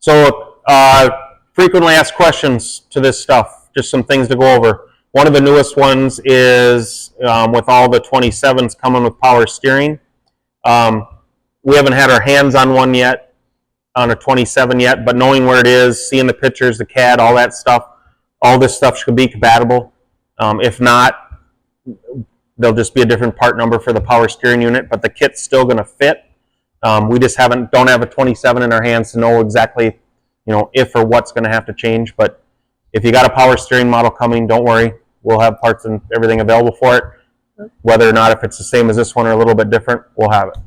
So frequently asked questions to this stuff, just some things to go over. One of the newest ones is with all the 27s coming with power steering. We haven't had our hands on one yet, on a 27 yet, but knowing where it is, seeing the pictures, the CAD, all that stuff, all this stuff should be compatible. If not, there'll just be a different part number for the power steering unit, but the kit's still going to fit. We just don't have a 27 in our hands to know exactly, if or what's going to have to change. But if you got a power steering model coming, don't worry. We'll have parts and everything available for it. Whether or not if it's the same as this one or a little bit different, we'll have it.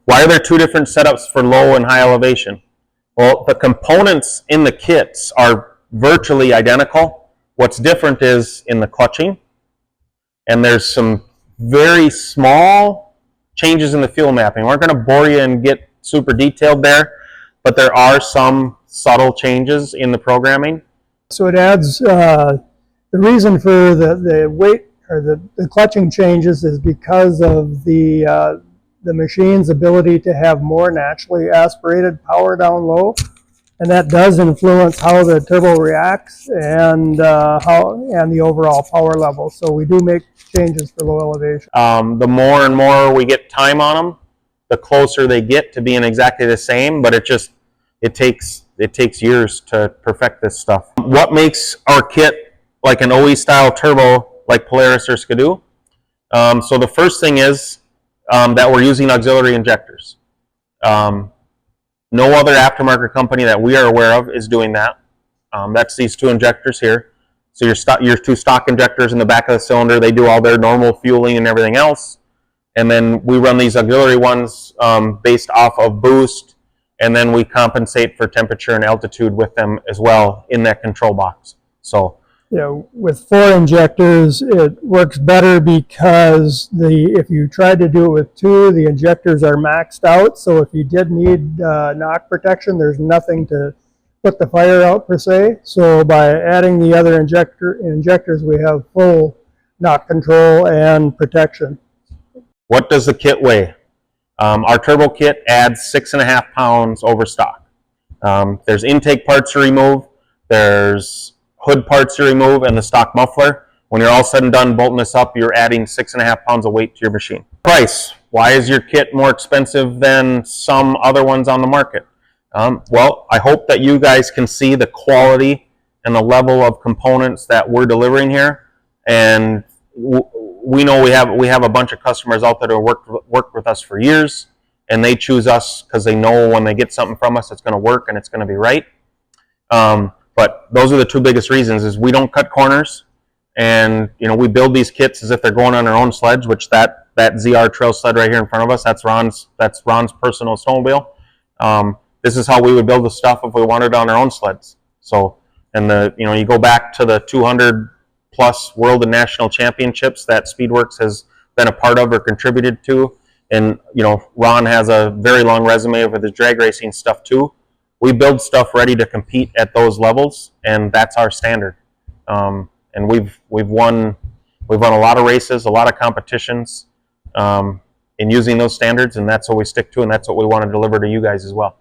Why are there two different setups for low and high elevation? Well, the components in the kits are virtually identical. What's different is in the clutching, and there's some very small changes in the fuel mapping. We're not going to bore you and get super detailed there, but there are some subtle changes in the programming. So it adds, the reason for the weight or the clutching changes is because of the machine's ability to have more naturally aspirated power down low, and that does influence how the turbo reacts and the overall power level. So we do make changes for low elevation. The more and more we get time on them, the closer they get to being exactly the same. But it takes years to perfect this stuff. What makes our kit like an OE style turbo like Polaris or Skidoo? So the first thing is that we're using auxiliary injectors. No other aftermarket company that we are aware of is doing that. That's these two injectors here. So your two stock injectors in the back of the cylinder, they do all their normal fueling and everything else. And then we run these auxiliary ones based off of boost, and then we compensate for temperature and altitude with them as well in that control box. So with 4 injectors, it works better because if you tried to do it with 2, the injectors are maxed out. So if you did need knock protection, there's nothing to put the fire out per se. So by adding the other injectors, we have full knock control and protection. What does the kit weigh? Our turbo kit adds 6.5 pounds over stock. There's intake parts to remove. There's hood parts to remove and the stock muffler. When you're all said and done bolting this up, you're adding 6.5 pounds of weight to your machine. Price. Why is your kit more expensive than some other ones on the market? Well, I hope that you guys can see the quality and the level of components that we're delivering here. And we know we have a bunch of customers out there who worked with us for years, and they choose us because they know when they get something from us, it's going to work and it's going to be right. But those are the two biggest reasons: is we don't cut corners, and we build these kits as if they're going on our own sledge. Which that ZR trail sled right here in front of us, that's Ron's personal snowmobile. This is how we would build the stuff if we wanted it on our own sleds. So, and you go back to the 200 plus world and national championships that Speedwerx has been a part of or contributed to, and Ron has a very long resume with his drag racing stuff too. We build stuff ready to compete at those levels, and that's our standard. And we've won a lot of races, a lot of competitions in using those standards, and that's what we stick to, and that's what we want to deliver to you guys as well.